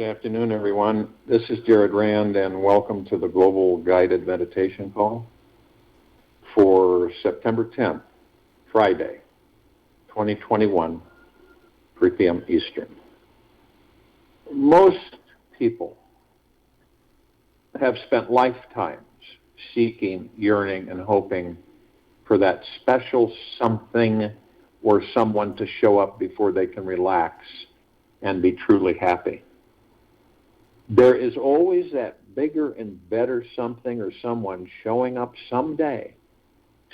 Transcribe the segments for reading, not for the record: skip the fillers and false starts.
afternoon, everyone. This is Jared Rand, and welcome to the Global Guided Meditation Call for September 10th, Friday, 2021, 3 p.m. Eastern. Most people have spent lifetimes seeking, yearning, and hoping for that special something or someone to show up before they can relax and be truly happy. There is always that bigger and better something or someone showing up someday.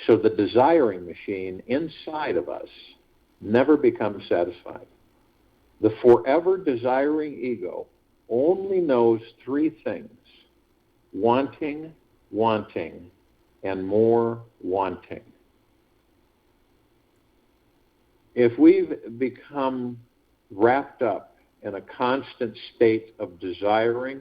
So the desiring machine inside of us never becomes satisfied. The forever desiring ego only knows three things: wanting, wanting, and more wanting. If we've become wrapped up in a constant state of desiring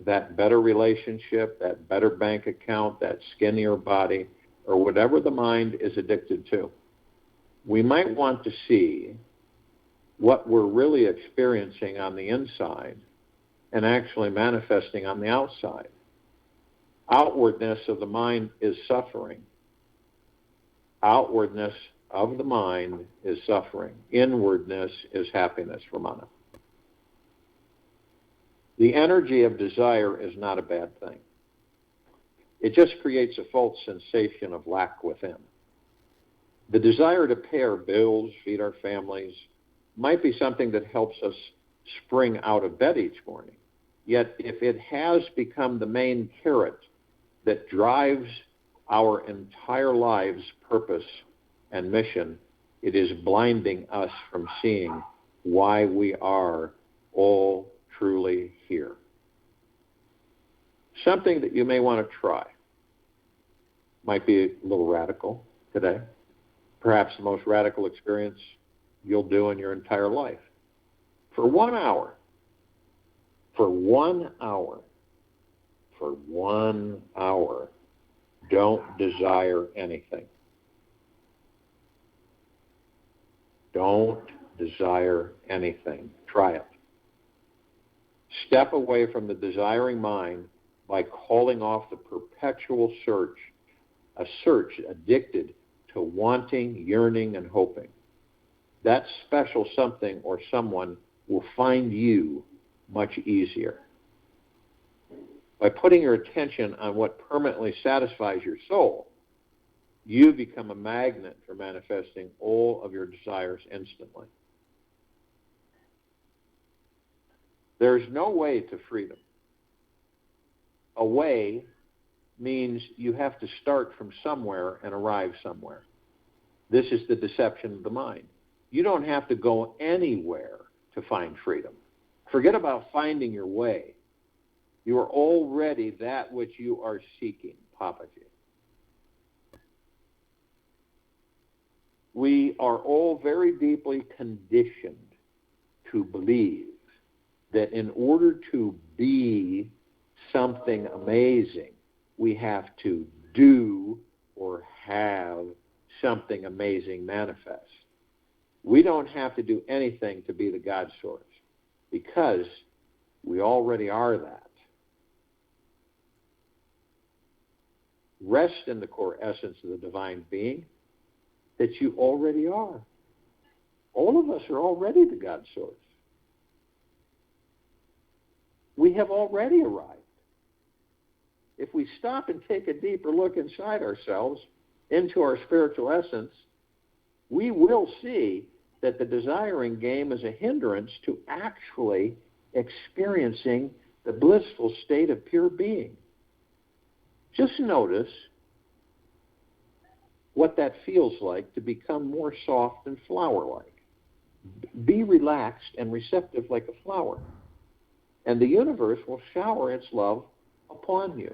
that better relationship, that better bank account, that skinnier body, or whatever the mind is addicted to, we might want to see what we're really experiencing on the inside and actually manifesting on the outside. Outwardness of the mind is suffering. Outwardness of the mind is suffering. Inwardness is happiness, Ramana. The energy of desire is not a bad thing. It just creates a false sensation of lack within. The desire to pay our bills, feed our families, might be something that helps us spring out of bed each morning. Yet if it has become the main carrot that drives our entire life's purpose and mission, it is blinding us from seeing why we are all truly here. Something that you may want to try. Might be a little radical today. Perhaps the most radical experience you'll do in your entire life. For 1 hour, for 1 hour, for 1 hour, don't desire anything. Don't desire anything. Try it. Step away from the desiring mind by calling off the perpetual search, a search addicted to wanting, yearning, and hoping. That special something or someone will find you much easier. By putting your attention on what permanently satisfies your soul, you become a magnet for manifesting all of your desires instantly. There's no way to freedom. A way means you have to start from somewhere and arrive somewhere. This is the deception of the mind. You don't have to go anywhere to find freedom. Forget about finding your way. You are already that which you are seeking, Papaji. We are all very deeply conditioned to believe that in order to be something amazing, we have to do or have something amazing manifest. We don't have to do anything to be the God source because we already are that. Rest in the core essence of the divine being that you already are. All of us are already the God source. We have already arrived. If we stop and take a deeper look inside ourselves, into our spiritual essence, we will see that the desiring game is a hindrance to actually experiencing the blissful state of pure being. Just notice what that feels like to become more soft and flower-like. Be relaxed and receptive like a flower, and the universe will shower its love upon you.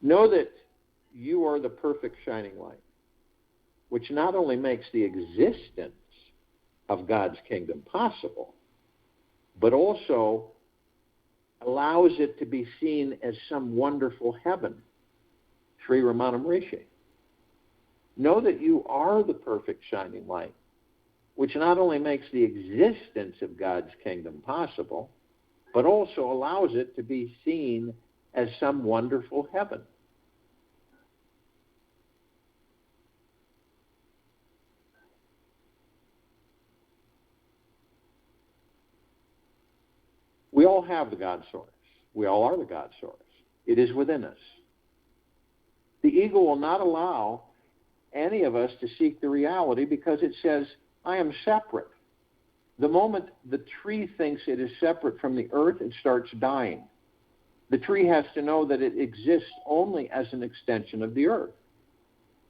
Know that you are the perfect shining light, which not only makes the existence of God's kingdom possible, but also allows it to be seen as some wonderful heaven, Sri Ramana Rishi. Know that you are the perfect shining light, which not only makes the existence of God's kingdom possible, but also allows it to be seen as some wonderful heaven. We all have the God source. We all are the God source. It is within us. The ego will not allow any of us to seek the reality because it says, I am separate. The moment the tree thinks it is separate from the earth, it starts dying. The tree has to know that it exists only as an extension of the earth.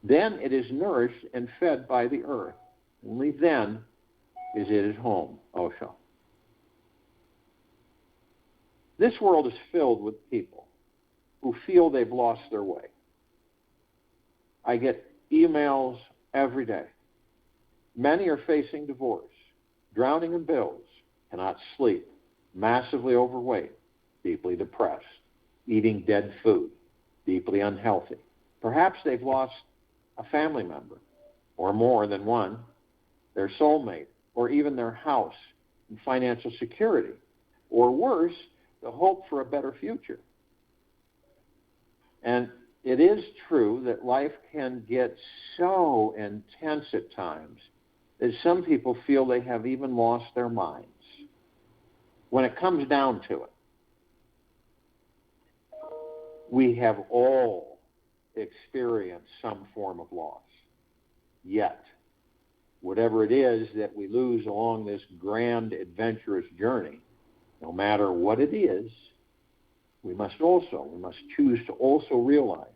Then it is nourished and fed by the earth. Only then is it at home, Osho. This world is filled with people who feel they've lost their way. I get emails every day. Many are facing divorce, drowning in bills, cannot sleep, massively overweight, deeply depressed, eating dead food, deeply unhealthy. Perhaps they've lost a family member, or more than one, their soulmate, or even their house and financial security, or worse, the hope for a better future. And it is true that life can get so intense at times that some people feel they have even lost their minds. When it comes down to it, we have all experienced some form of loss. Yet, whatever it is that we lose along this grand adventurous journey, no matter what it is, we must choose to also realize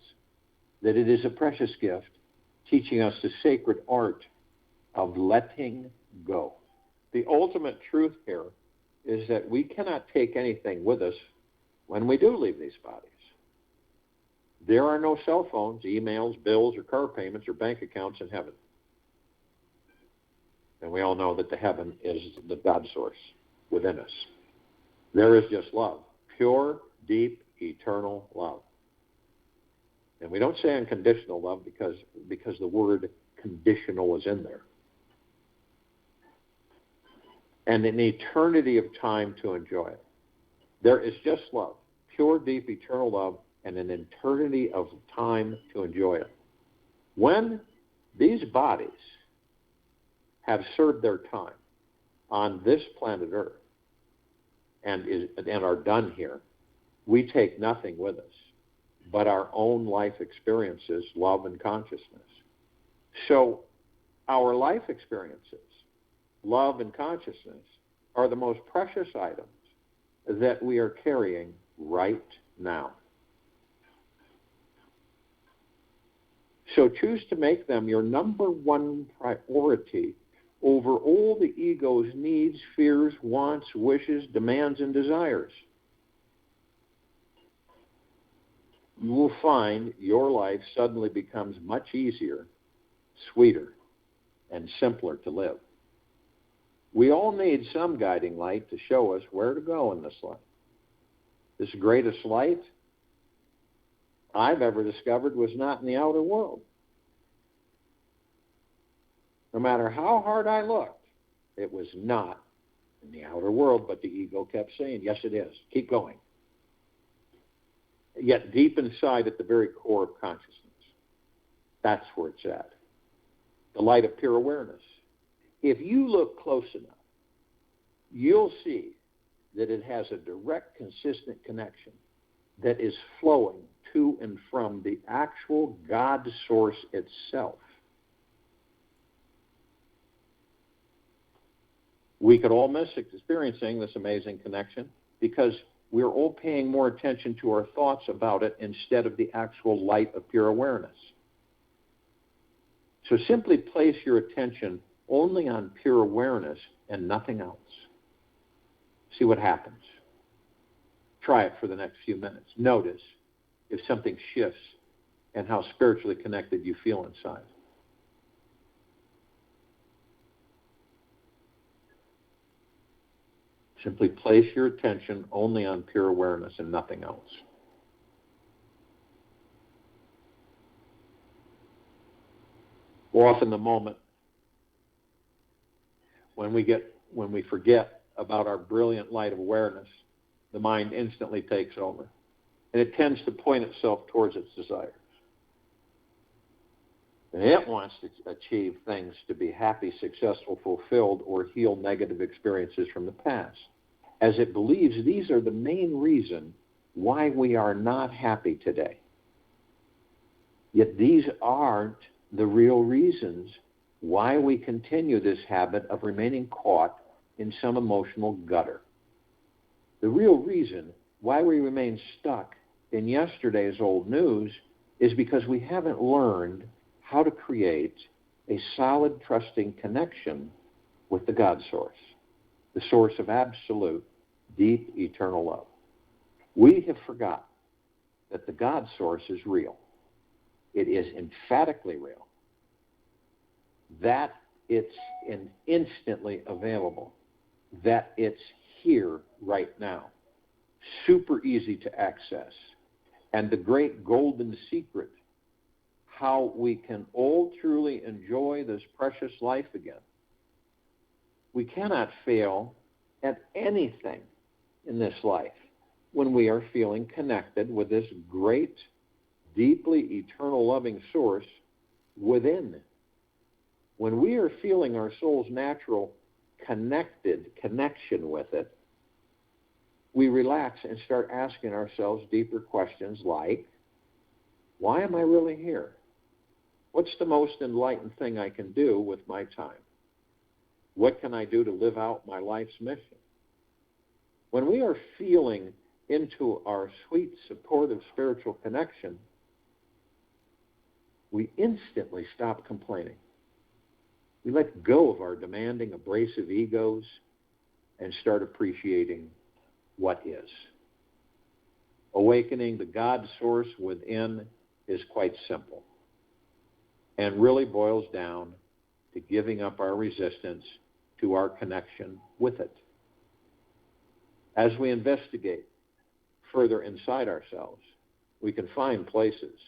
that it is a precious gift teaching us the sacred art of letting go. The ultimate truth here is that we cannot take anything with us when we do leave these bodies. There are no cell phones, emails, bills, or car payments, or bank accounts in heaven. And we all know that the heaven is the God source within us. There is just love, pure, deep, eternal love. And we don't say unconditional love because the word conditional is in there. And an eternity of time to enjoy it. There is just love, pure, deep, eternal love, and an eternity of time to enjoy it. When these bodies have served their time on this planet Earth and are done here, we take nothing with us but our own life experiences, love, and consciousness. So our life experiences, love, and consciousness are the most precious items that we are carrying right now. So choose to make them your number one priority over all the ego's needs, fears, wants, wishes, demands, and desires. You will find your life suddenly becomes much easier, sweeter, and simpler to live. We all need some guiding light to show us where to go in this life. This greatest light I've ever discovered was not in the outer world. No matter how hard I looked, it was not in the outer world, but the ego kept saying, yes, it is. Keep going. Yet deep inside at the very core of consciousness, that's where it's at. The light of pure awareness. If you look close enough, you'll see that it has a direct, consistent connection that is flowing to and from the actual God source itself. We could all miss experiencing this amazing connection because we're all paying more attention to our thoughts about it instead of the actual light of pure awareness. So simply place your attention only on pure awareness and nothing else. See what happens. Try it for the next few minutes. Notice if something shifts and how spiritually connected you feel inside. Simply place your attention only on pure awareness and nothing else. Often the moment when we forget about our brilliant light of awareness, the mind instantly takes over, and it tends to point itself towards its desires. And it wants to achieve things to be happy, successful, fulfilled, or heal negative experiences from the past, as it believes these are the main reason why we are not happy today. Yet these aren't the real reasons why we continue this habit of remaining caught in some emotional gutter. The real reason why we remain stuck in yesterday's old news is because we haven't learned how to create a solid, trusting connection with the God source, the source of absolute, deep, eternal love. We have forgotten that the God source is real. It is emphatically real. That it's instantly available. That it's here right now. Super easy to access. And the great golden secret, how we can all truly enjoy this precious life again. We cannot fail at anything in this life when we are feeling connected with this great, deeply eternal loving source within. When we are feeling our soul's natural connection with it, we relax and start asking ourselves deeper questions like, why am I really here? What's the most enlightened thing I can do with my time? What can I do to live out my life's mission? When we are feeling into our sweet, supportive spiritual connection, we instantly stop complaining. We let go of our demanding, abrasive egos and start appreciating what is. Awakening the God source within is quite simple and really boils down to giving up our resistance to our connection with it. As we investigate further inside ourselves, we can find places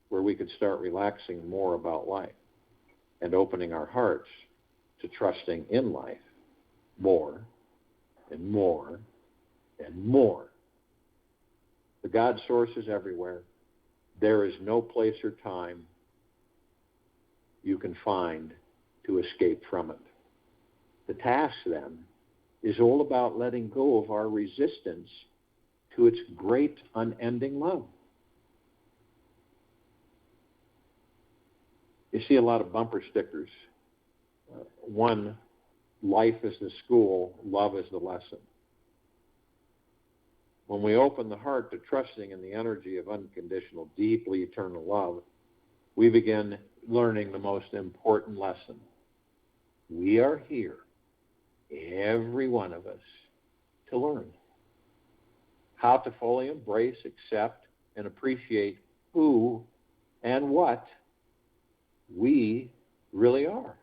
where we could start relaxing more about life and opening our hearts to trusting in life more and more and more. The God source is everywhere. There is no place or time you can find to escape from it. The task, then, is all about letting go of our resistance to its great unending love. You see a lot of bumper stickers. One, life is the school, love is the lesson. When we open the heart to trusting in the energy of unconditional, deeply eternal love, we begin learning the most important lesson. We are here, every one of us, to learn how to fully embrace, accept, and appreciate who and what we really are.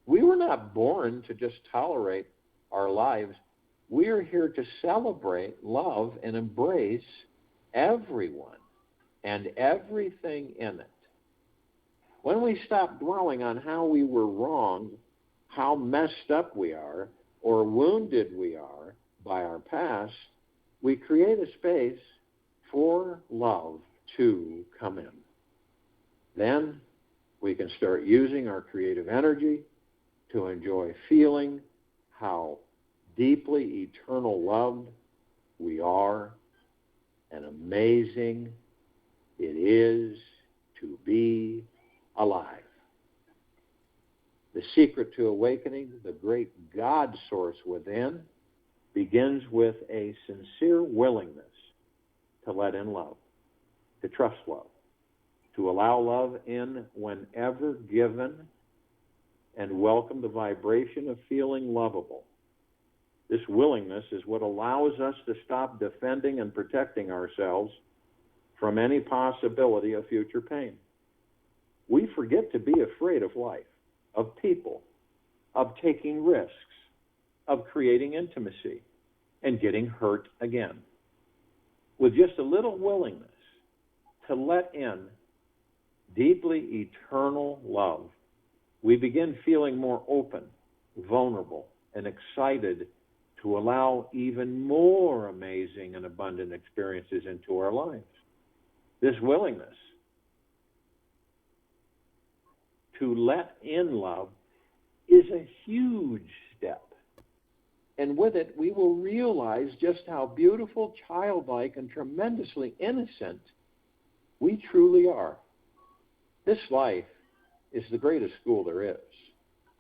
We were not born to just tolerate our lives. We are here to celebrate, love, and embrace everyone and everything in it. When we stop dwelling on how we were wrong, how messed up we are, or wounded we are by our past, we create a space for love to come in. Then we can start using our creative energy to enjoy feeling how deeply eternal loved we are and amazing it is to be alive. The secret to awakening the great God source within begins with a sincere willingness to let in love, to trust love, to allow love in whenever given, and welcome the vibration of feeling lovable. This willingness is what allows us to stop defending and protecting ourselves from any possibility of future pain. We forget to be afraid of life, of people, of taking risks, of creating intimacy, and getting hurt again. With just a little willingness to let in deeply eternal love, we begin feeling more open, vulnerable, and excited to allow even more amazing and abundant experiences into our lives. This willingness to let in love is a huge step. And with it, we will realize just how beautiful, childlike, and tremendously innocent we truly are. This life is the greatest school there is,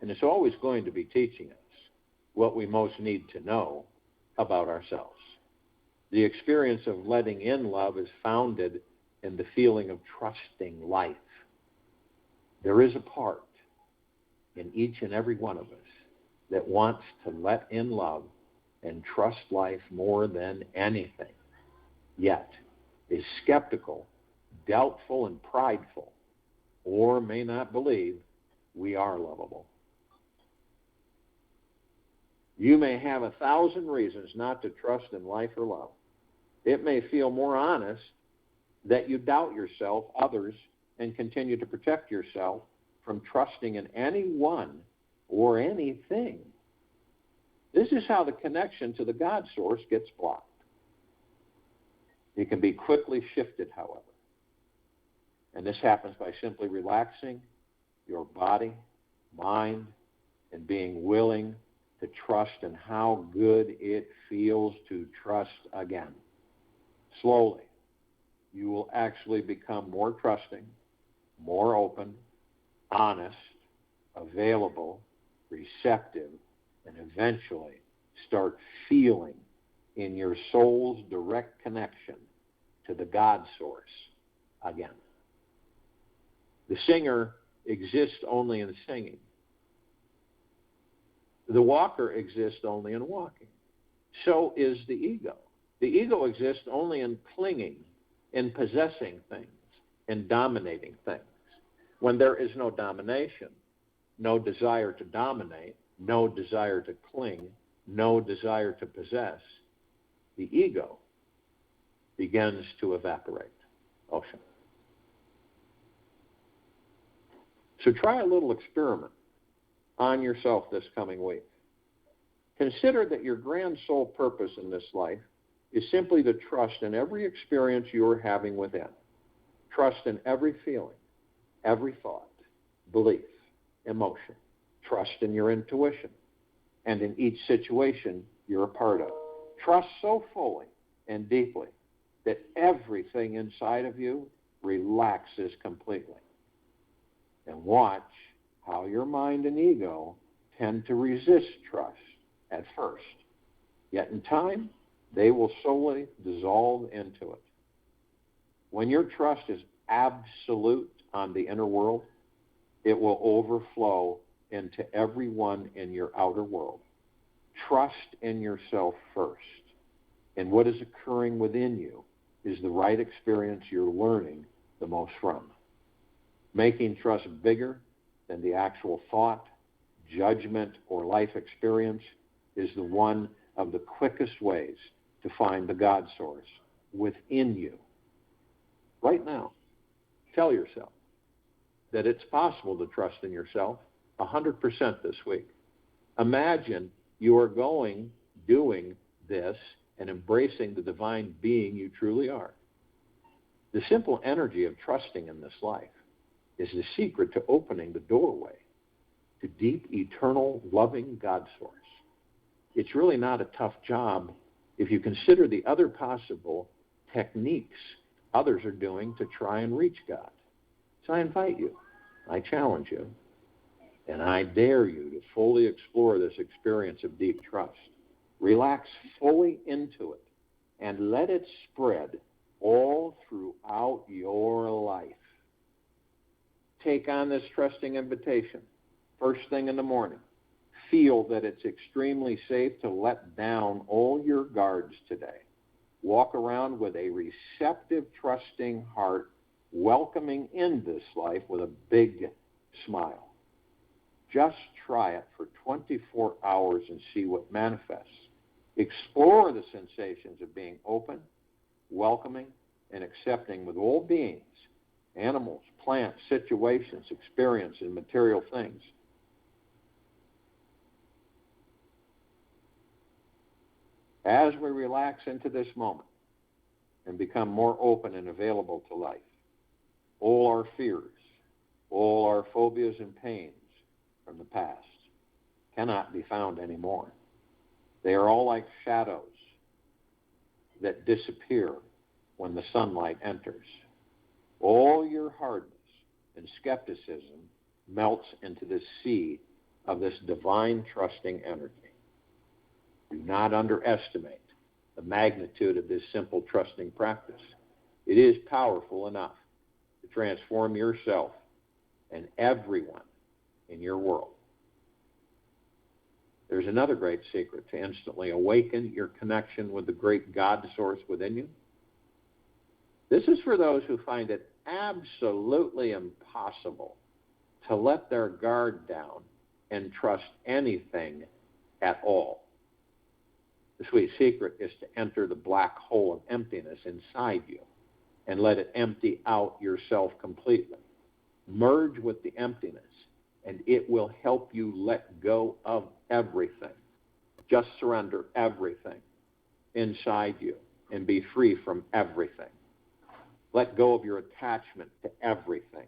and it's always going to be teaching us what we most need to know about ourselves. The experience of letting in love is founded in the feeling of trusting life. There is a part in each and every one of us that wants to let in love and trust life more than anything, yet is skeptical, doubtful, and prideful, or may not believe we are lovable. You may have 1,000 reasons not to trust in life or love. It may feel more honest that you doubt yourself, others, and continue to protect yourself from trusting in anyone or anything. This is how the connection to the God source gets blocked. It can be quickly shifted, however. And this happens by simply relaxing your body, mind, and being willing to trust in how good it feels to trust again. Slowly, you will actually become more trusting, more open, honest, available, receptive, and eventually start feeling in your soul's direct connection to the God source again. The singer exists only in singing. The walker exists only in walking. So is the ego. The ego exists only in clinging, in possessing things, in dominating things. When there is no domination, no desire to dominate, no desire to cling, no desire to possess, the ego begins to evaporate. Ocean. So try a little experiment on yourself this coming week. Consider that your grand soul purpose in this life is simply to trust in every experience you are having within. Trust in every feeling, every thought, belief, emotion. Trust in your intuition and in each situation you're a part of. Trust so fully and deeply that everything inside of you relaxes completely. And watch how your mind and ego tend to resist trust at first. Yet in time, they will slowly dissolve into it. When your trust is absolute on the inner world, it will overflow into everyone in your outer world. Trust in yourself first. And what is occurring within you is the right experience you're learning the most from. Making trust bigger than the actual thought, judgment, or life experience is the one of the quickest ways to find the God source within you. Right now, tell yourself that it's possible to trust in yourself 100% this week. Imagine you are doing this, and embracing the divine being you truly are. The simple energy of trusting in this life is the secret to opening the doorway to deep, eternal, loving God source. It's really not a tough job if you consider the other possible techniques others are doing to try and reach God. So I invite you, I challenge you, and I dare you to fully explore this experience of deep trust. Relax fully into it and let it spread all throughout your life. Take on this trusting invitation first thing in the morning. Feel that it's extremely safe to let down all your guards today. Walk around with a receptive, trusting heart, welcoming in this life with a big smile. Just try it for 24 hours and see what manifests. Explore the sensations of being open, welcoming, and accepting with all beings, animals, plants, situations, experience, and material things. As we relax into this moment and become more open and available to life, all our fears, all our phobias and pains from the past cannot be found anymore. They are all like shadows that disappear when the sunlight enters. All your hardness and skepticism melts into the sea of this divine trusting energy. Do not underestimate the magnitude of this simple trusting practice. It is powerful enough to transform yourself and everyone in your world. There's another great secret to instantly awaken your connection with the great God source within you. This is for those who find it absolutely impossible to let their guard down and trust anything at all. The sweet secret is to enter the black hole of emptiness inside you and let it empty out yourself completely. Merge with the emptiness, and it will help you let go of everything. Just surrender everything inside you and be free from everything. Let go of your attachment to everything,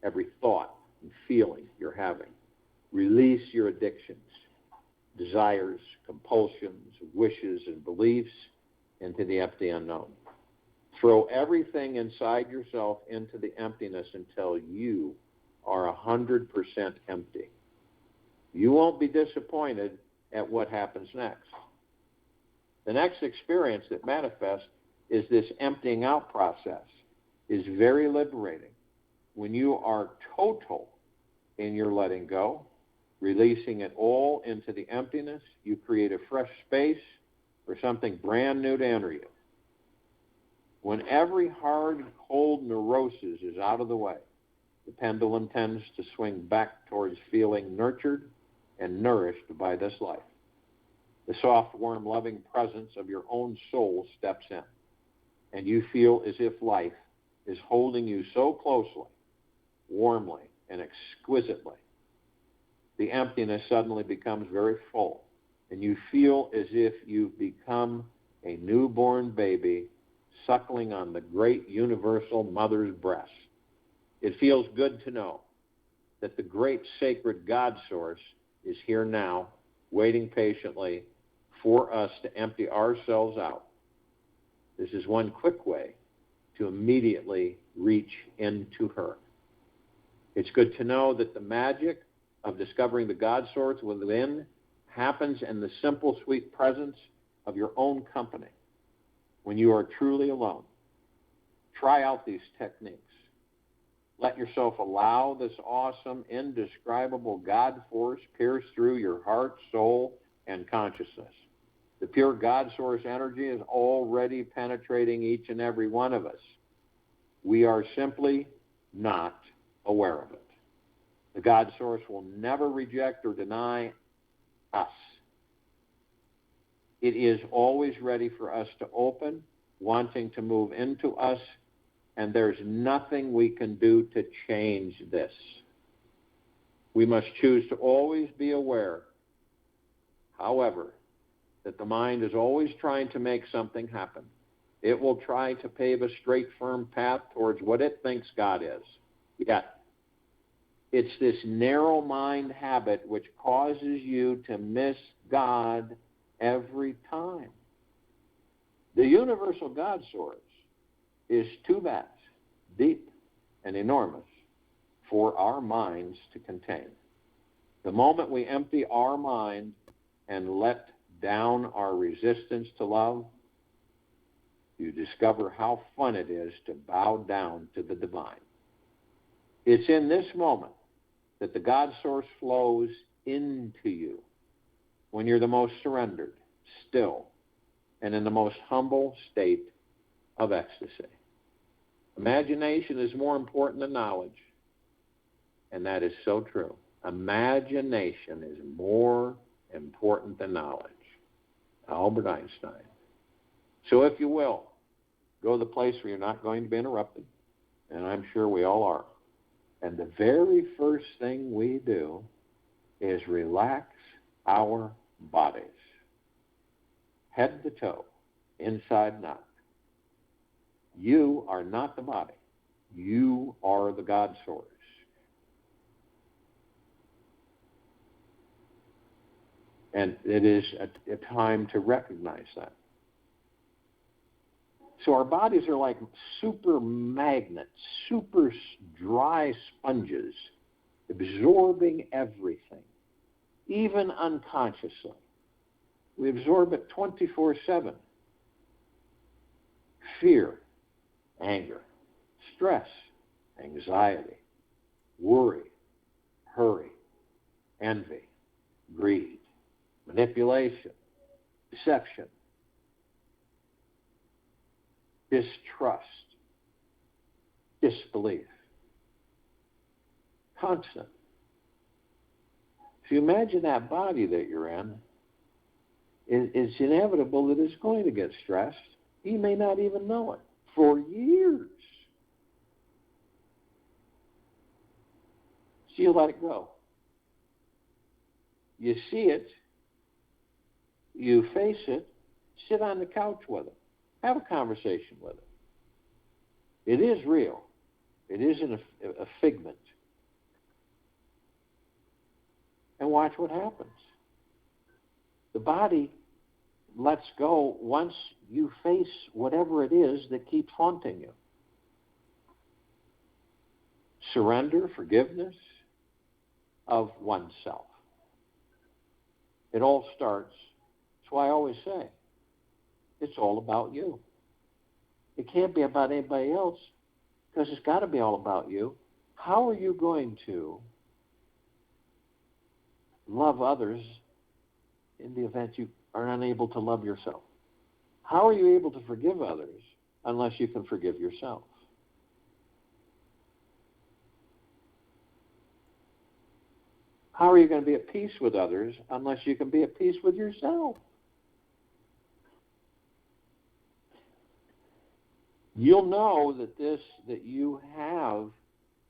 every thought and feeling you're having. Release your addictions, desires, compulsions, wishes, and beliefs into the empty unknown. Throw everything inside yourself into the emptiness until you are 100% empty. You won't be disappointed at what happens next. The next experience that manifests is this emptying out process is very liberating. When you are total in your letting go, releasing it all into the emptiness, you create a fresh space for something brand new to enter you. When every hard, cold neurosis is out of the way, the pendulum tends to swing back towards feeling nurtured and nourished by this life. The soft, warm, loving presence of your own soul steps in, and you feel as if life is holding you so closely, warmly, and exquisitely. The emptiness suddenly becomes very full, and you feel as if you've become a newborn baby suckling on the great universal mother's breast. It feels good to know that the great sacred God source is here now, waiting patiently for us to empty ourselves out. This is one quick way to immediately reach into her. It's good to know that the magic of discovering the God source within happens in the simple, sweet presence of your own company when you are truly alone. Try out these techniques. Let yourself allow this awesome, indescribable God force pierce through your heart, soul, and consciousness. The pure God source energy is already penetrating each and every one of us. We are simply not aware of it. The God source will never reject or deny us. It is always ready for us to open, wanting to move into us, and there's nothing we can do to change this. We must choose to always be aware, however, that the mind is always trying to make something happen. It will try to pave a straight, firm path towards what it thinks God is. Yet, it's this narrow mind habit which causes you to miss God every time. The universal God source is too vast, deep, and enormous for our minds to contain. The moment we empty our mind and let down our resistance to love, you discover how fun it is to bow down to the divine. It's in this moment that the God source flows into you, when you're the most surrendered, still, and in the most humble state of ecstasy. Imagination is more important than knowledge, and that is so true. Imagination is more important than knowledge. Albert Einstein. So if you will, go to the place where you're not going to be interrupted, and I'm sure we all are. And the very first thing we do is relax our bodies. head to toe, inside and out. You are not the body. You are the God source. And it is a time to recognize that. So our bodies are like super magnets, super dry sponges, absorbing everything, even unconsciously. We absorb it 24/7. Fear, anger, stress, anxiety, worry, hurry, envy, greed, manipulation, deception, distrust, disbelief. Constant. If you imagine that body that you're in, it's inevitable that it's going to get stressed. You may not even know it for years. So you let it go. You see it, you face it, sit on the couch with it, have a conversation with it. It is real. It isn't a figment. And watch what happens. The body lets go once you face whatever it is that keeps haunting you. Surrender, forgiveness of oneself. It all starts, that's why I always say, it's all about you. It can't be about anybody else, because it's got to be all about you. How are you going to love others in the event you are unable to love yourself? How are you able to forgive others unless you can forgive yourself? How are you going to be at peace with others unless you can be at peace with yourself? You'll know that you have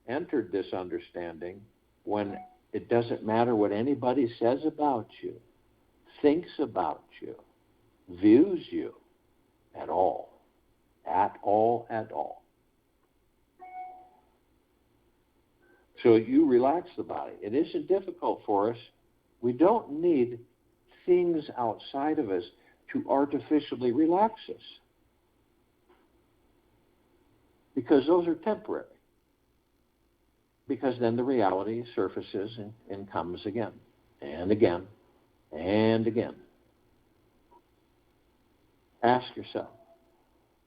entered this understanding when it doesn't matter what anybody says about you, thinks about you, views you at all. At all, at all. So you relax the body. It isn't difficult for us. We don't need things outside of us to artificially relax us, because those are temporary. Because then the reality surfaces and comes again, and again, and again. Ask yourself,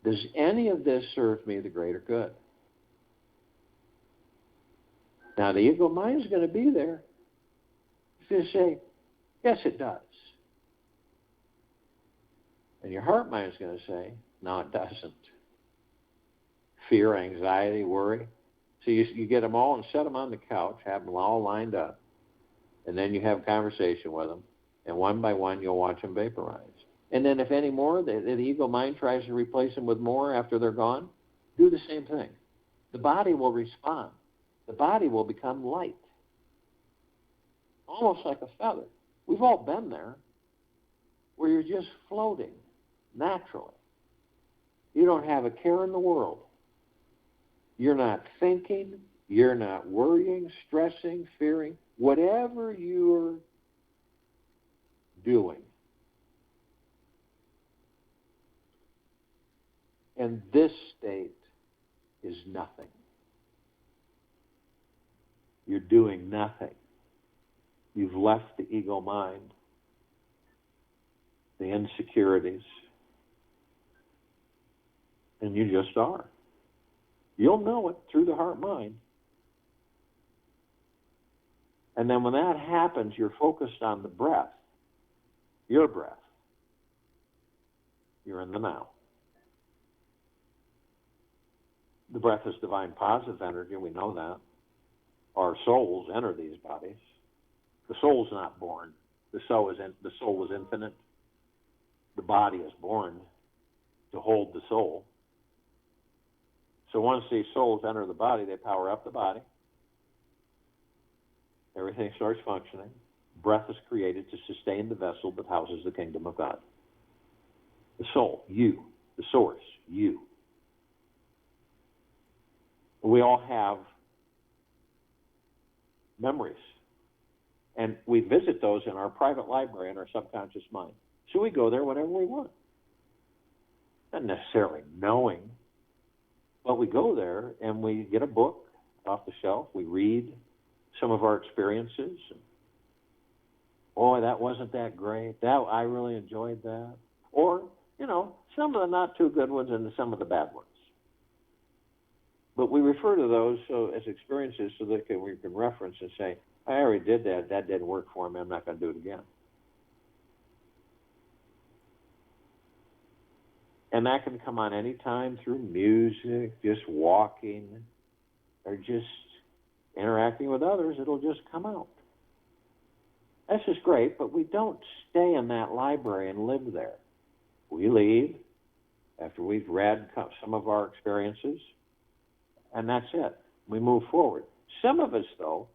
does any of this serve me the greater good? Now, the ego mind is going to be there. It's going to say, yes, it does. And your heart mind is going to say, no, it doesn't. Fear, anxiety, worry. So you get them all and set them on the couch, have them all lined up, and then you have a conversation with them, and one by one you'll watch them vaporize. And then if any more, the ego mind tries to replace them with more after they're gone, do the same thing. The body will respond. The body will become light, almost like a feather. We've all been there, where you're just floating naturally. You don't have a care in the world. You're not thinking, you're not worrying, stressing, fearing, whatever you're doing. And this state is nothing. You're doing nothing. You've left the ego mind, the insecurities, and you just are. You'll know it through the heart mind. And then when that happens, you're focused on the breath, your breath. You're in the now. The breath is divine positive energy, we know that. Our souls enter these bodies. The soul's not born. The soul was infinite. The body is born to hold the soul. So once these souls enter the body, they power up the body. Everything starts functioning. Breath is created to sustain the vessel that houses the kingdom of God. The soul, you. The source, you. We all have memories. And we visit those in our private library in our subconscious mind. So we go there whenever we want. Not necessarily knowing, but we go there and we get a book off the shelf. We read some of our experiences. Boy, that wasn't that great. I really enjoyed that. Or, some of the not too good ones and some of the bad ones. But we refer to those as experiences so that we can reference and say, I already did that. That didn't work for me. I'm not going to do it again. And that can come on any time through music, just walking, or just interacting with others. It'll just come out. That's just great, but we don't stay in that library and live there. We leave after we've read some of our experiences, and that's it. We move forward. Some of us, though,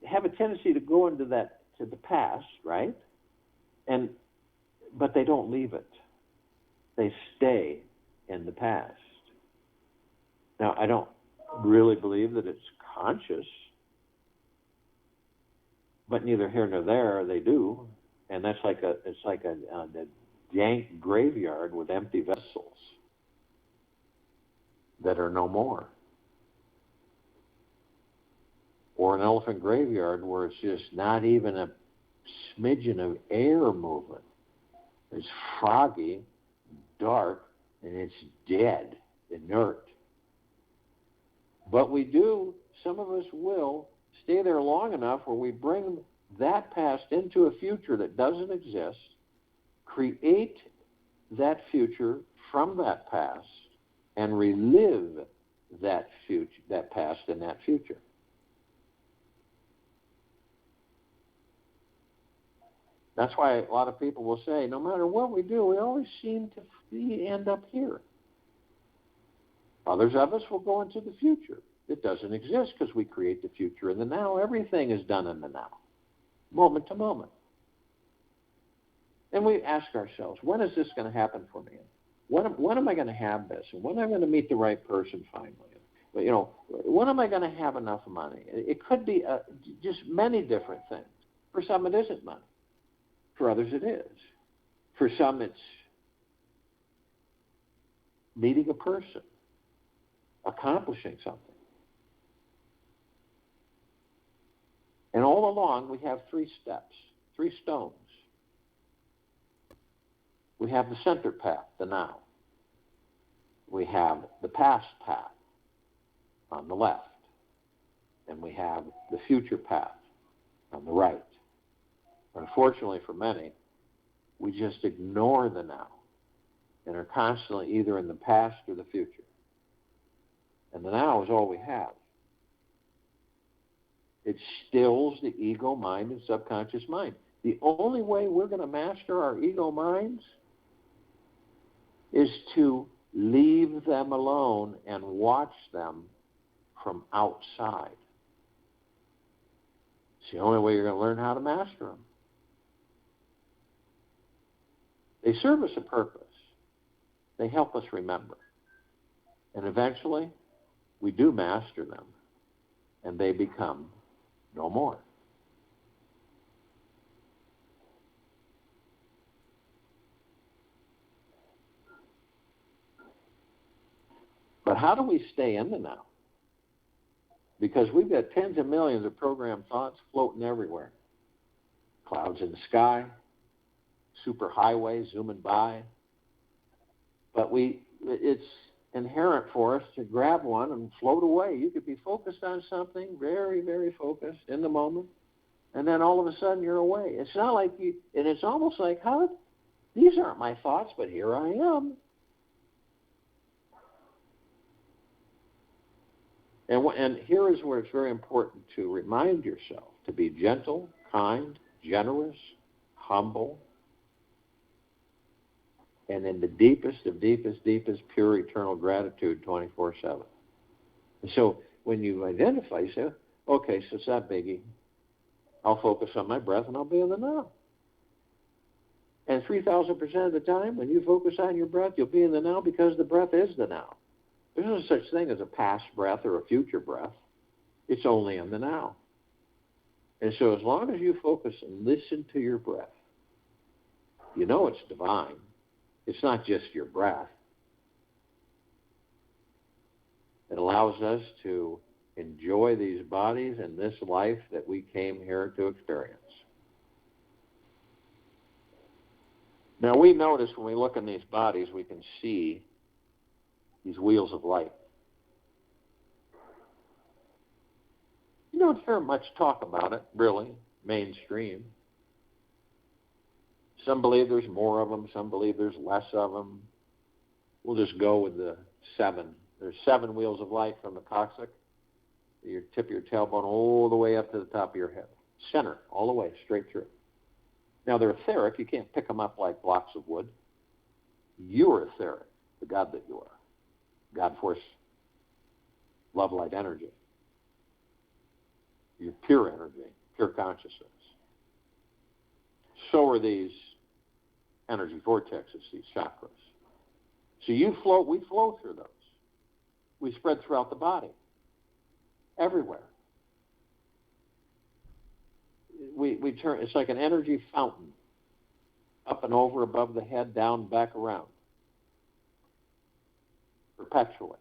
have a tendency to go into the past, right? But they don't leave it. They stay in the past. Now, I don't really believe that it's conscious, but neither here nor there they do, and that's it's like a dank graveyard with empty vessels that are no more. Or an elephant graveyard where it's just not even a smidgen of air moving. It's foggy, dark, and it's dead, inert. But some of us will stay there long enough where we bring that past into a future that doesn't exist, create that future from that past, and relive that past and that future. That's why a lot of people will say, no matter what we do, we always seem to end up here. Others of us will go into the future. It doesn't exist because we create the future in the now. Everything is done in the now, moment to moment. And we ask ourselves, when is this going to happen for me? When am I going to have this? And when am I going to meet the right person finally? When am I going to have enough money? It could be just many different things. For some, it isn't money. For others, it is. For some, it's meeting a person, accomplishing something. And all along, we have 3 steps, 3 stones. We have the center path, the now. We have the past path on the left. And we have the future path on the right. Unfortunately for many, we just ignore the now and are constantly either in the past or the future. And the now is all we have. It stills the ego mind and subconscious mind. The only way we're going to master our ego minds is to leave them alone and watch them from outside. It's the only way you're going to learn how to master them. They serve us a purpose. They help us remember. And eventually, we do master them, and they become no more. But how do we stay in the now? Because we've got tens of millions of programmed thoughts floating everywhere. Clouds in the sky, superhighways zooming by. But it's inherent for us to grab one and float away. You could be focused on something, very, very focused in the moment, and then all of a sudden you're away. It's not like and it's almost like, these aren't my thoughts, but here I am. And here is where it's very important to remind yourself to be gentle, kind, generous, humble, and in the deepest of deepest, pure eternal gratitude 24/7. And so when you identify, you say, okay, so it's that biggie. I'll focus on my breath and I'll be in the now. And 3,000% of the time, when you focus on your breath, you'll be in the now because the breath is the now. There's no such thing as a past breath or a future breath. It's only in the now. And so as long as you focus and listen to your breath, you know it's divine. It's not just your breath. It allows us to enjoy these bodies and this life that we came here to experience. Now we notice when we look in these bodies, we can see these wheels of light. You don't hear much talk about it, really, mainstream. Some believe there's more of them. Some believe there's less of them. We'll just go with the 7. There's 7 wheels of light from the coccyx, your tip of your tailbone, all the way up to the top of your head. Center, all the way, straight through. Now, they're etheric. You can't pick them up like blocks of wood. You are etheric, the God that you are. God, force, love, light, energy. You're pure energy, pure consciousness. So are these energy vortexes, these chakras. So we flow through those. We spread throughout the body, everywhere. We turn, it's like an energy fountain, up and over, above the head, down, back, around, perpetually.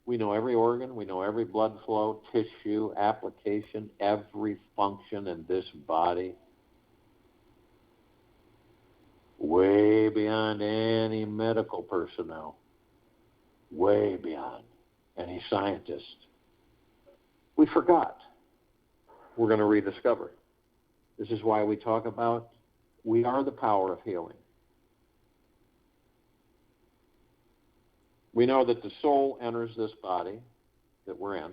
We know every organ, we know every blood flow, tissue, application, every function in this body, way beyond any medical personnel, way beyond any scientist. We forgot. We're going to rediscover. This is why we talk about we are the power of healing. We know that the soul enters this body that we're in.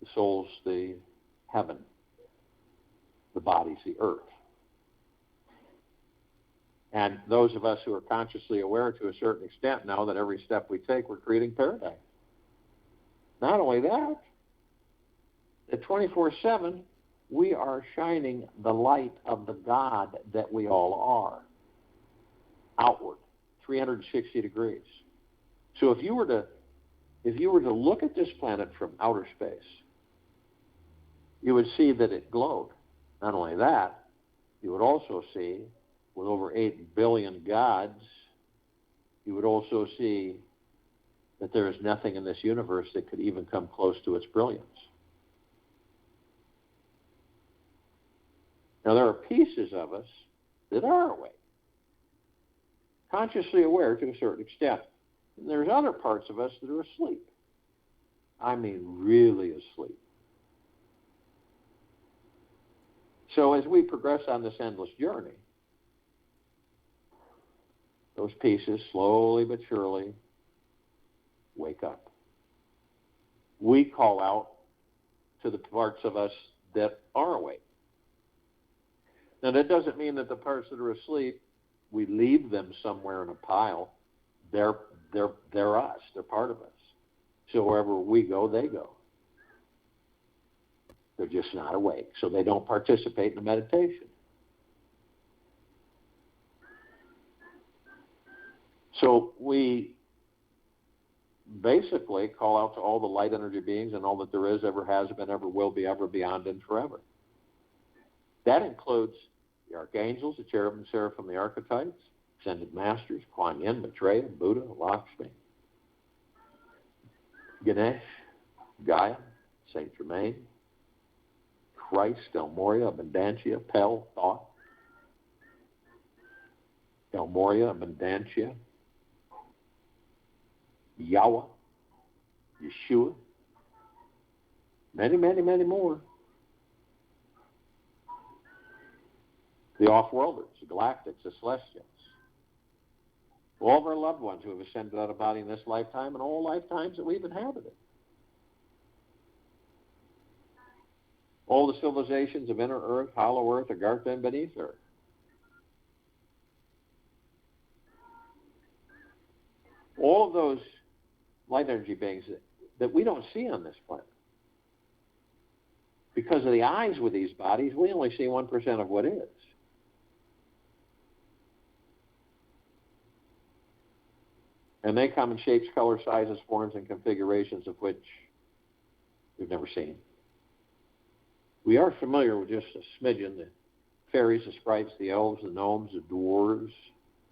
The soul's the heaven. The body's the earth. And those of us who are consciously aware to a certain extent know that every step we take, we're creating paradise. Not only that, at 24/7, we are shining the light of the God that we all are, outward, 360 degrees. So if you were to look at this planet from outer space, you would see that it glowed. Not only that, you would also see, with over 8 billion gods, you would also see that there is nothing in this universe that could even come close to its brilliance. Now, there are pieces of us that are awake, consciously aware to a certain extent. And there's other parts of us that are asleep. I mean, really asleep. So as we progress on this endless journey, those pieces slowly but surely wake up. We call out to the parts of us that are awake. Now, that doesn't mean that the parts that are asleep, we leave them somewhere in a pile. They're us. They're part of us. So wherever we go, they go. They're just not awake, so they don't participate in the meditation. So we basically call out to all the light energy beings and all that there is, ever has been, ever will be, ever, beyond, and forever. That includes the archangels, the cherubim, seraphim, the archetypes, ascended masters, Kuan Yin, Maitreya, Buddha, Lakshmi, Ganesh, Gaia, Saint Germain, Christ, El Moria, Abundantia, Pel, Thought, El Moria, Abundantia, Yahweh, Yeshua, many, many, many more. The off-worlders, the galactics, the celestials. All of our loved ones who have ascended out of body in this lifetime and all lifetimes that we've inhabited. All the civilizations of inner earth, hollow earth, Agartha, and beneath earth. All of those light energy beings that we don't see on this planet. because of the eyes with these bodies, we only see 1% of what is. And they come in shapes, colors, sizes, forms, and configurations of which we've never seen. We are familiar with just a smidgen, the fairies, the sprites, the elves, the gnomes, the dwarves,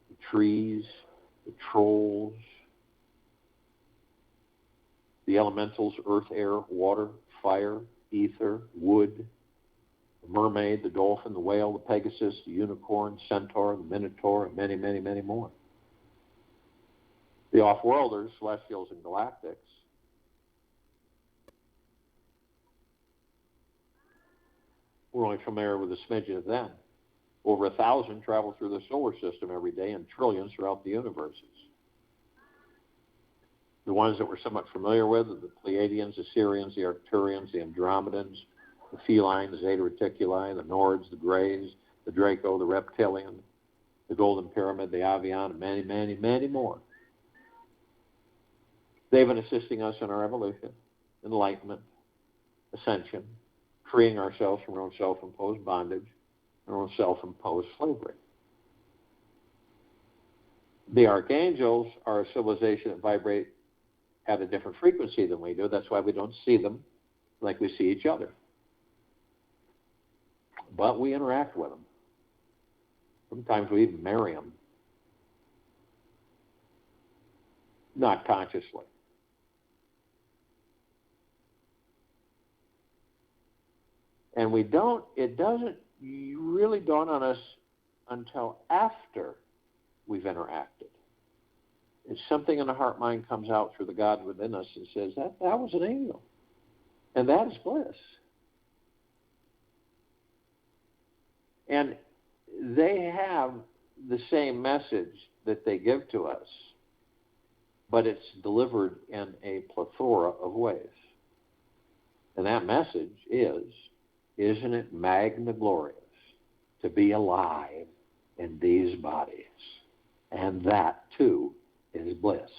the trees, the trolls, the elementals, earth, air, water, fire, ether, wood, the mermaid, the dolphin, the whale, the pegasus, the unicorn, centaur, the minotaur, and many, many, many more. The off-worlders, celestials, and galactics. We're only familiar with a smidgen of them. Over 1,000 travel through the solar system every day, and trillions throughout the universes. The ones that we're somewhat familiar with are the Pleiadians, the Sirians, the Arcturians, the Andromedans, the Feline, the Zeta Reticuli, the Nords, the Greys, the Draco, the Reptilian, the Golden Pyramid, the Avian, and many, many, many more. They've been assisting us in our evolution, enlightenment, ascension, freeing ourselves from our own self-imposed bondage and our own self-imposed slavery. The archangels are a civilization that vibrate at a different frequency than we do. That's why we don't see them like we see each other. But we interact with them. Sometimes we even marry them. Not consciously. And it doesn't really dawn on us until after we've interacted. It's something in the heart mind comes out through the God within us and says, that was an angel. And that is bliss. And they have the same message that they give to us, but it's delivered in a plethora of ways. And that message is, isn't it magna glorious to be alive in these bodies? And that, too, is bliss.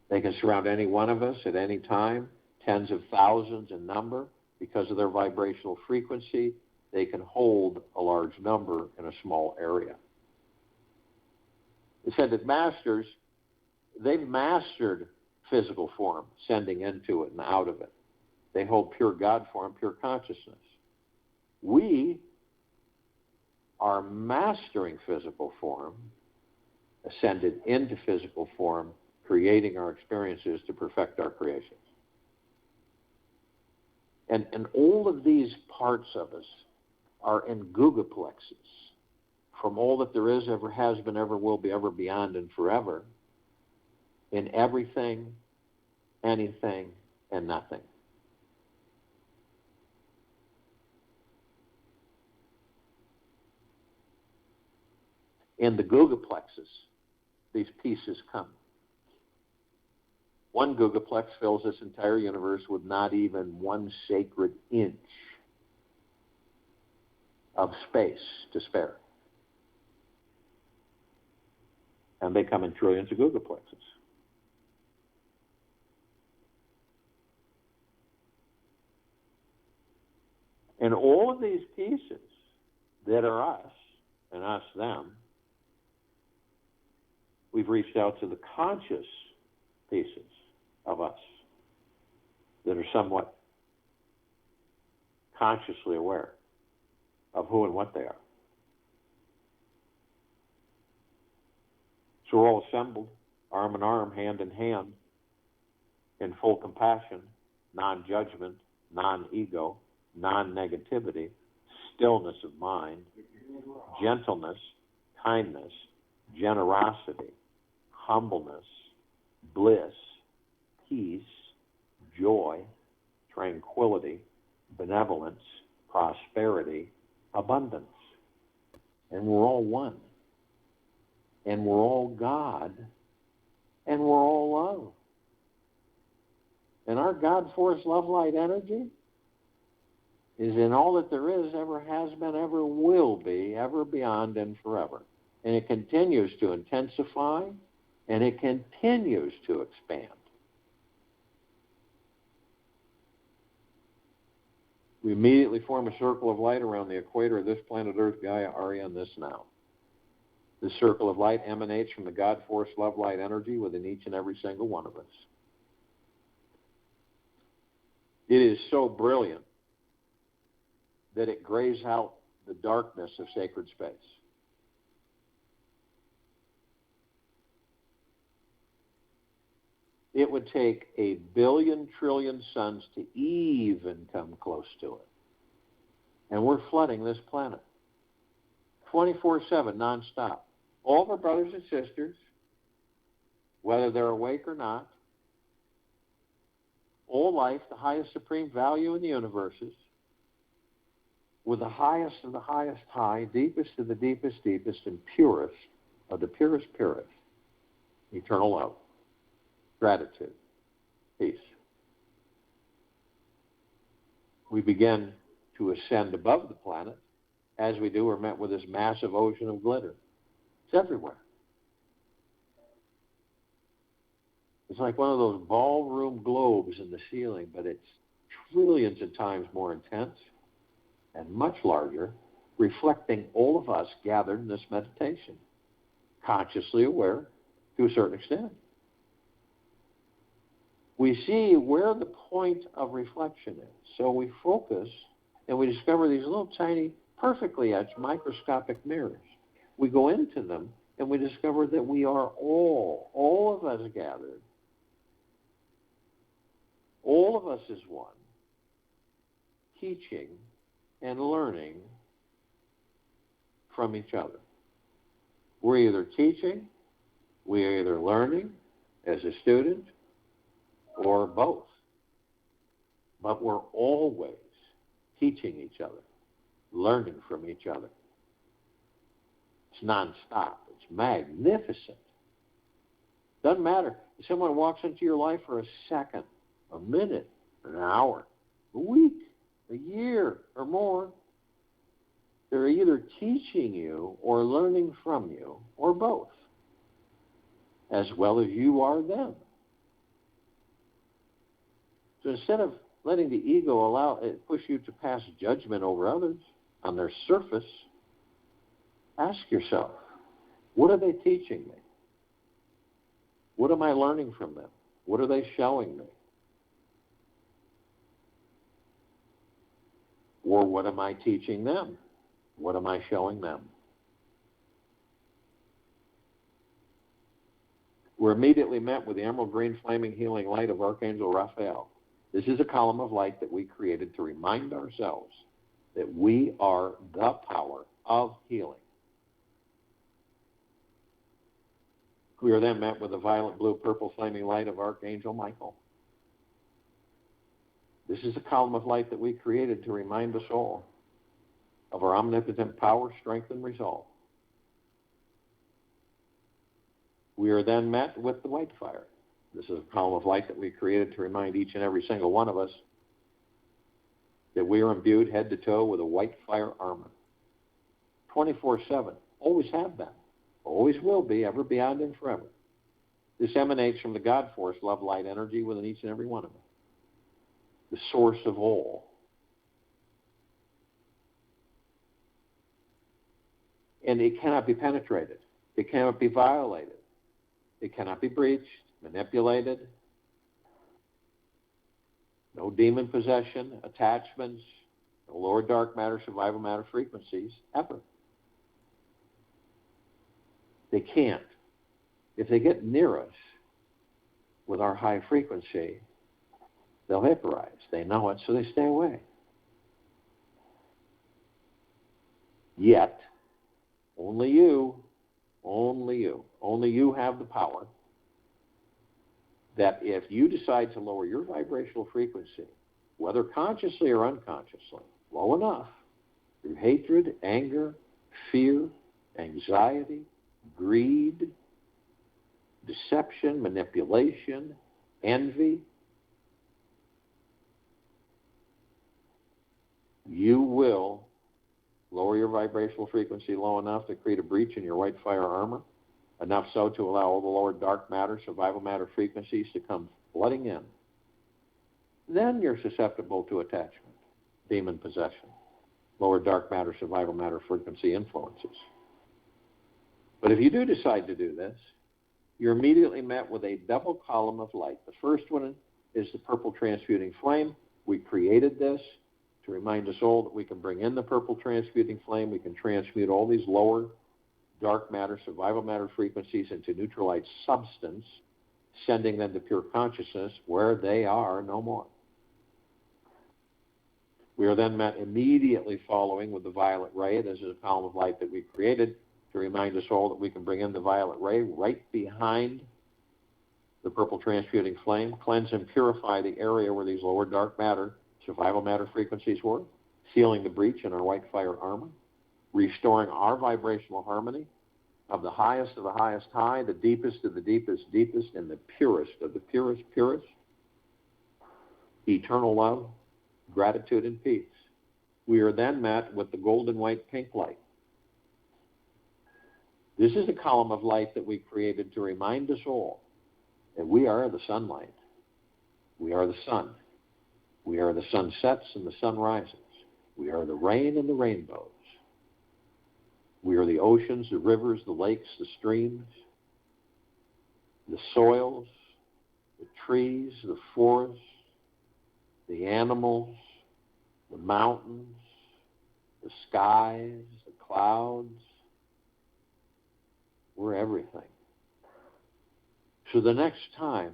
They can surround any one of us at any time, tens of thousands in number. Because of their vibrational frequency, they can hold a large number in a small area. It said that masters, they've mastered physical form, sending into it and out of it. They hold pure God form, pure consciousness. We are mastering physical form, ascended into physical form, creating our experiences to perfect our creations. And all of these parts of us are in gugaplexes from all that there is, ever has been, ever will be, ever beyond, and forever, in everything, anything, and nothing. In the gugaplexes, these pieces come. One gugaplex fills this entire universe with not even one sacred inch of space to spare. And they come in trillions of gugaplexes. And all of these pieces that are us, and us them, we've reached out to the conscious pieces of us that are somewhat consciously aware of who and what they are. So we're all assembled, arm in arm, hand in hand, in full compassion, non-judgment, non-ego, non-negativity, stillness of mind, gentleness, kindness, generosity, humbleness, bliss, peace, joy, tranquility, benevolence, prosperity, abundance. And we're all one. And we're all God. And we're all love. And our God force love light energy is in all that there is, ever has been, ever will be, ever beyond, and forever. And it continues to intensify, and it continues to expand. We immediately form a circle of light around the equator of this planet Earth, Gaia, Arya, and this now. This circle of light emanates from the God Force Love Light energy within each and every single one of us. It is so brilliant that it grays out the darkness of sacred space. It would take 1 billion trillion suns to even come close to it. And we're flooding this planet 24/7, nonstop. All of our brothers and sisters, whether they're awake or not, all life, the highest supreme value in the universes, with the highest of the highest high, deepest of the deepest deepest, and purest of the purest purest, eternal love, gratitude, peace. We begin to ascend above the planet. As we do, we're met with this massive ocean of glitter. It's everywhere. It's like one of those ballroom globes in the ceiling, but it's trillions of times more intense and much larger, reflecting all of us gathered in this meditation, consciously aware to a certain extent. We see where the point of reflection is. So we focus and we discover these little tiny, perfectly etched microscopic mirrors. We go into them and we discover that we are all of us gathered, all of us is one, teaching and learning from each other. We're either teaching, we're either learning as a student, or both. But we're always teaching each other, learning from each other. It's nonstop. It's magnificent. Doesn't matter if someone walks into your life for a second, a minute, an hour, a week, a year, or more. They're either teaching you or learning from you, or both, as well as you are them. So instead of letting the ego allow it push you to pass judgment over others on their surface, ask yourself, what are they teaching me? What am I learning from them? What are they showing me? Or what am I teaching them? What am I showing them? We're immediately met with the emerald green flaming healing light of Archangel Raphael. This is a column of light that we created to remind ourselves that we are the power of healing. We are then met with the violet, blue, purple flaming light of Archangel Michael. This is a column of light that we created to remind us all of our omnipotent power, strength, and resolve. We are then met with the white fire. This is a column of light that we created to remind each and every single one of us that we are imbued head to toe with a white fire armor. 24/7. Always have been. Always will be, ever, beyond, and forever. This emanates from the God Force, love, light, energy within each and every one of us. The source of all. And it cannot be penetrated. It cannot be violated. It cannot be breached, manipulated. No demon possession, attachments, no lower dark matter, survival matter frequencies, ever. They can't. If they get near us with our high frequency, they'll vaporize. They know it, so they stay away. Yet, only you have the power that if you decide to lower your vibrational frequency, whether consciously or unconsciously, low enough, through hatred, anger, fear, anxiety, greed, deception, manipulation, envy, you will lower your vibrational frequency low enough to create a breach in your white fire armor, enough so to allow all the lower dark matter, survival matter frequencies to come flooding in. Then you're susceptible to attachment. demon possession, lower dark matter, survival matter, frequency influences. But if you do decide to do this, you're immediately met with a double column of light. The first one is the purple transmuting flame. We created this to remind us all that we can bring in the purple transmuting flame. We can transmute all these lower dark matter, survival matter frequencies into neutralized substance, sending them to pure consciousness where they are no more. We are then met immediately following with the violet ray. This is a column of light that we created to remind us all that we can bring in the violet ray right behind the purple transmuting flame, cleanse and purify the area where these lower dark matter, survival matter frequencies were, sealing the breach in our white fire armor, restoring our vibrational harmony of the highest high, the deepest of the deepest, and the purest of the purest, eternal love, gratitude, and peace. We are then met with the golden white pink light. This is a column of light that we created to remind us all that we are the sunlight. We are the sun. We are the sunsets and the sunrises. We are the rain and the rainbows. We are the oceans, the rivers, the lakes, the streams, the soils, the trees, the forests, the animals, the mountains, the skies, the clouds. We're everything. So the next time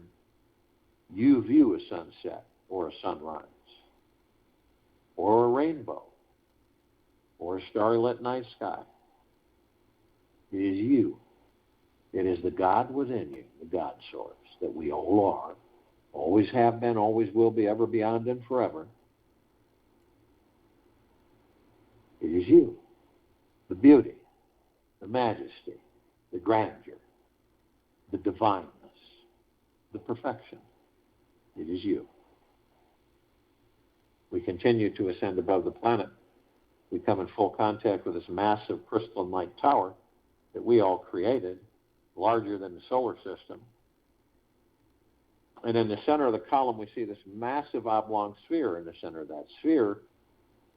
you view a sunset or a sunrise or a rainbow or a starlit night sky, it is you. It is the God within you, the God source that we all are, always have been, always will be, ever, beyond, and forever. It is you. The beauty, the majesty, the grandeur, the divineness, the perfection. It is you. We continue to ascend above the planet. We come in full contact with this massive crystalline light tower that we all created, larger than the solar system. And in the center of the column, we see this massive oblong sphere. In the center of that sphere,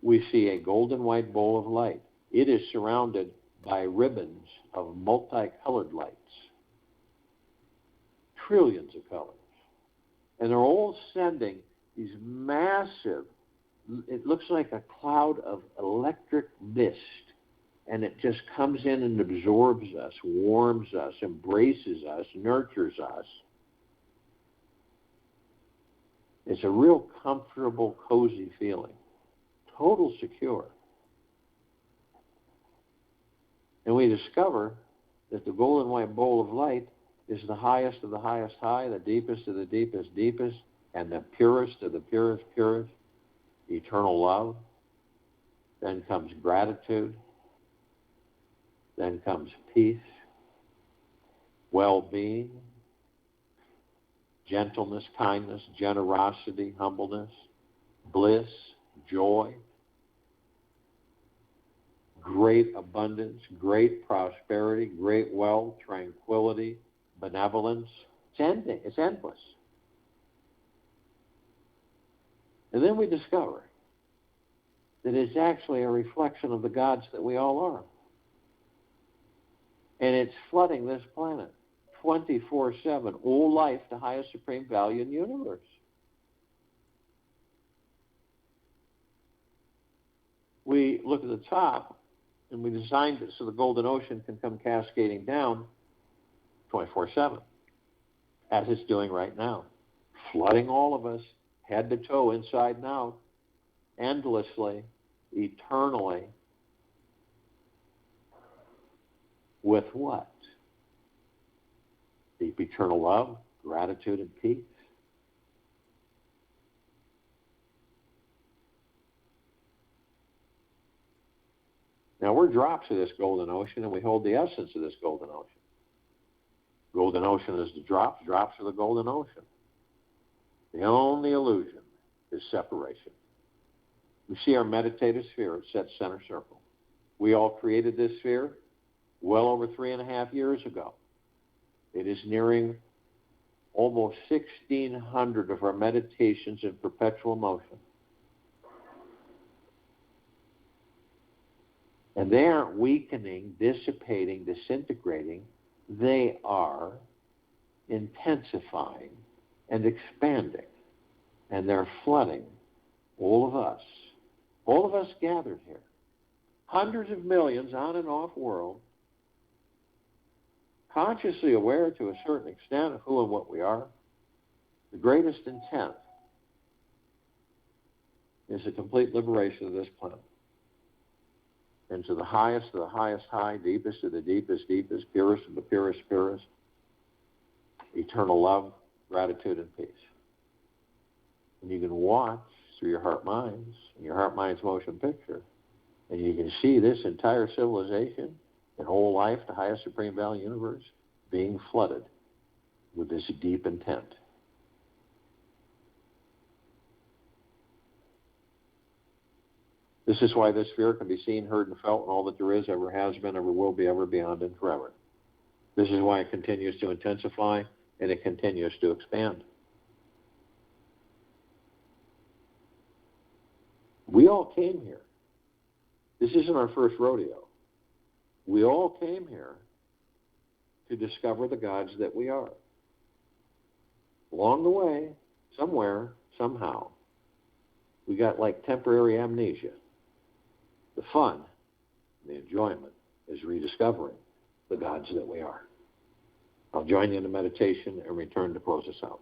we see a golden white bowl of light. It is surrounded by ribbons of multicolored lights. Trillions of colors. And they're all sending these massive, it looks like a cloud of electric mist, and it just comes in and absorbs us, warms us, embraces us, nurtures us. It's a real comfortable, cozy feeling. Total secure. And we discover that the golden white bowl of light is the highest of the highest high, the deepest of the deepest, and the purest of the purest, eternal love. Then comes gratitude. Then comes peace, well-being, gentleness, kindness, generosity, humbleness, bliss, joy, great abundance, great prosperity, great wealth, tranquility, benevolence. It's endless. And then we discover that it's actually a reflection of the gods that we all are. And it's flooding this planet 24/7, all life, the highest supreme value in the universe. We look at the top, and we designed it so the golden ocean can come cascading down 24/7, as it's doing right now, flooding all of us, head to toe, inside and out, endlessly, eternally. With what? Deep eternal love, gratitude, and peace. Now, we're drops of this golden ocean, and we hold the essence of this golden ocean. Golden ocean is the drops are the golden ocean. The only illusion is separation. We see our meditative sphere at Set Center Circle. We all created this sphere well over 3.5 years ago. It is nearing almost 1,600 of our meditations in perpetual motion. And they aren't weakening, dissipating, disintegrating. They are intensifying and expanding. And they're flooding all of us gathered here, hundreds of millions on and off world, consciously aware to a certain extent of who and what we are. The greatest intent is the complete liberation of this planet into the highest of the highest high, deepest of the deepest deepest, purest of the purest purest, eternal love, gratitude, and peace. And you can watch through your heart minds, and your heart minds motion picture, and you can see this entire civilization and whole life, the highest supreme value universe, being flooded with this deep intent. This is why this sphere can be seen, heard, and felt, and all that there is, ever has been, ever will be, ever beyond, and forever. This is why it continues to intensify and it continues to expand. We all came here. This isn't our first rodeo. We all came here to discover the gods that we are. Along the way, somewhere, somehow, we got like temporary amnesia. The fun, the enjoyment is rediscovering the gods that we are. I'll join you in a meditation and return to close us out.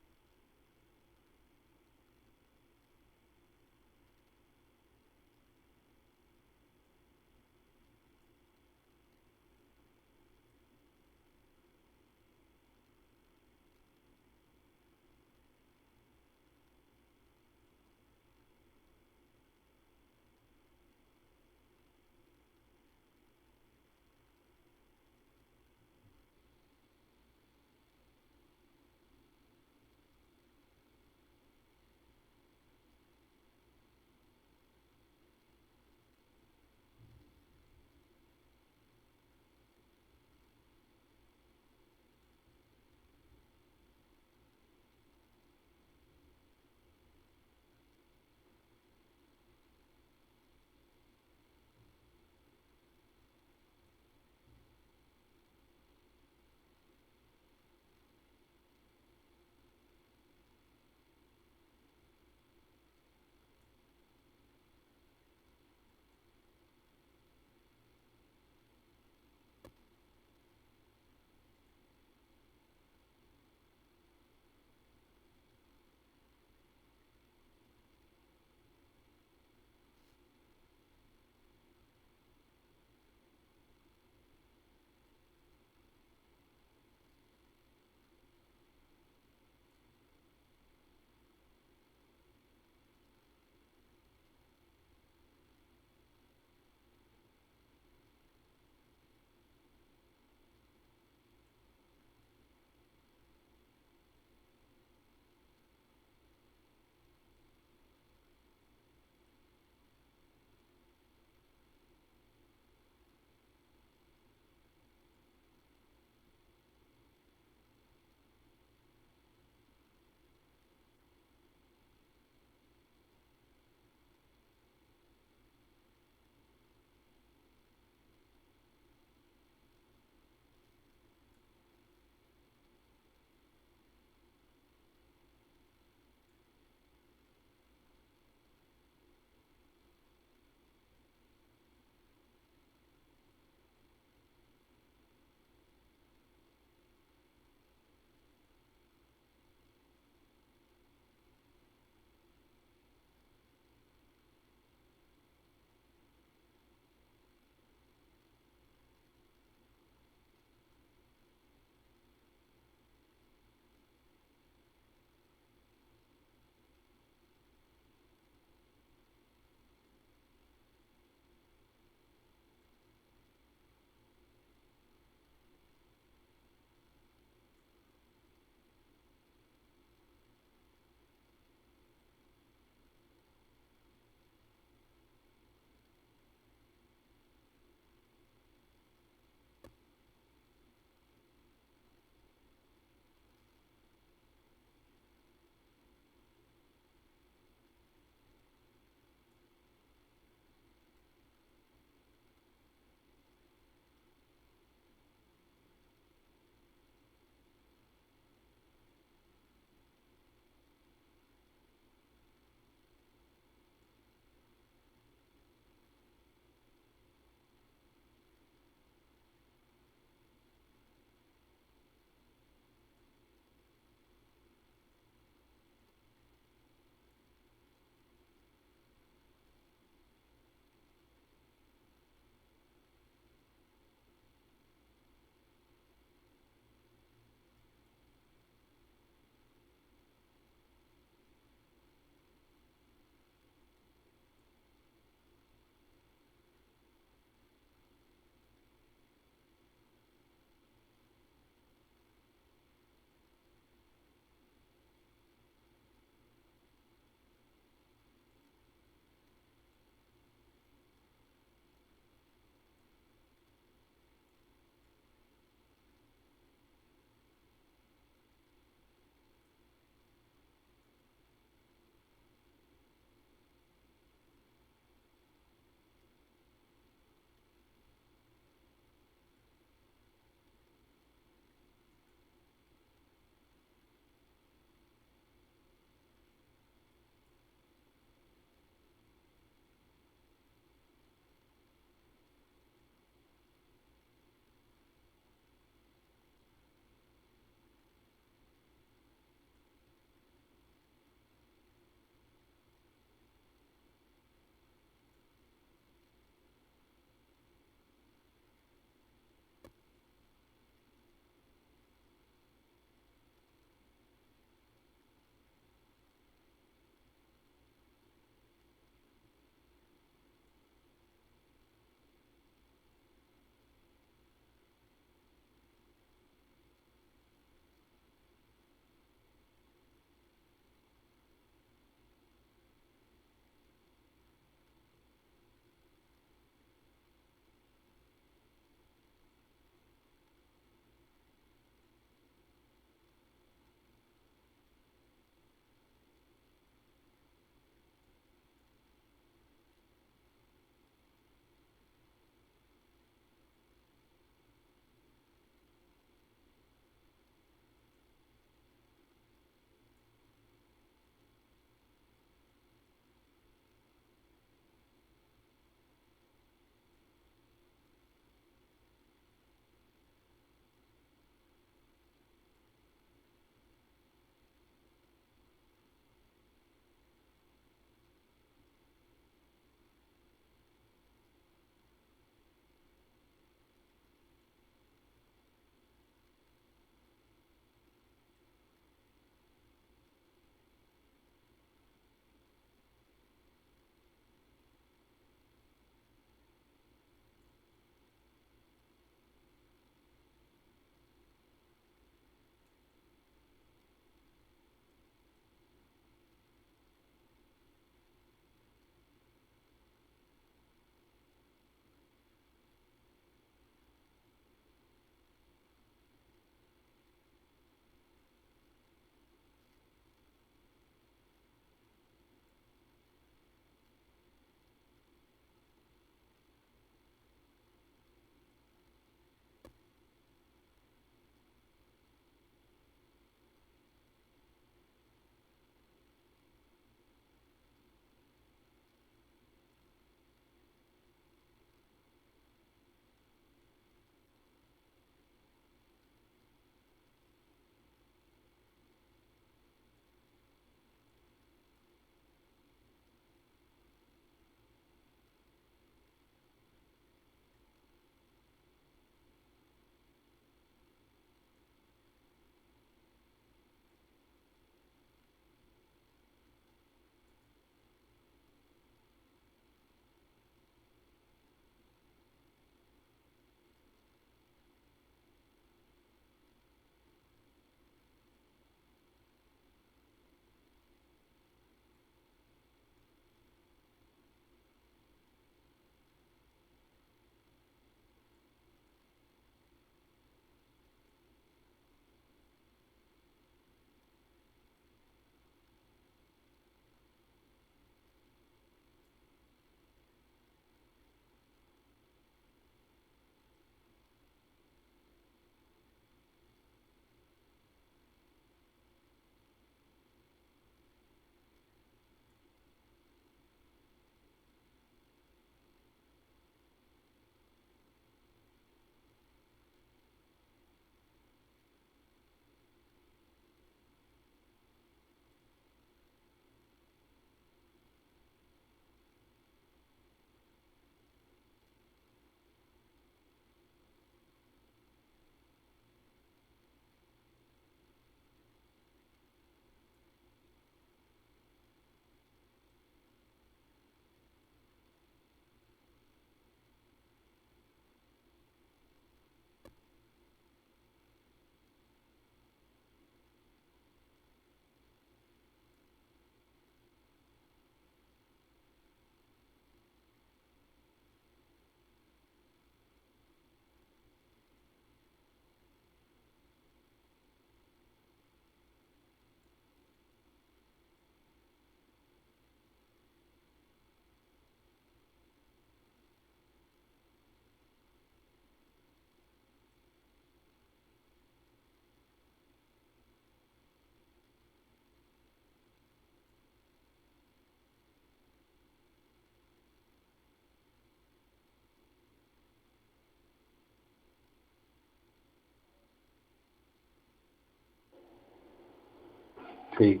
Take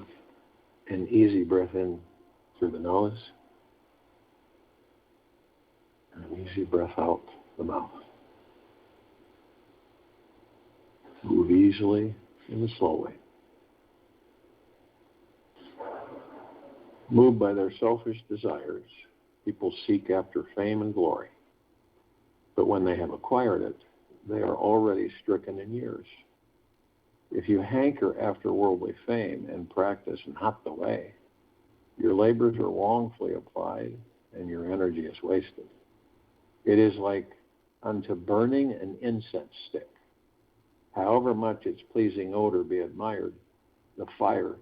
an easy breath in through the nose and an easy breath out the mouth. Move easily and slowly. Moved by their selfish desires, people seek after fame and glory. But when they have acquired it, they are already stricken in years. If you hanker after worldly fame and practice not the way, your labors are wrongfully applied and your energy is wasted. It is like unto burning an incense stick. However much its pleasing odor be admired, the fire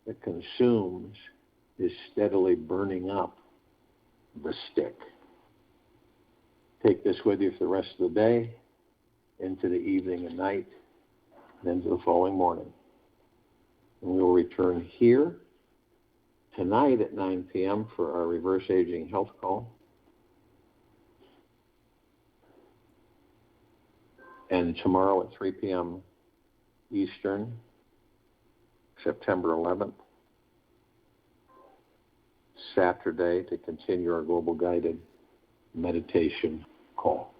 that consumes is steadily burning up the stick. Take this with you for the rest of the day, into the evening and night, and into the following morning. And we will return here tonight at 9 p.m. for our reverse aging health call. And tomorrow at 3 p.m. Eastern, September 11th, Saturday, to continue our global guided meditation call.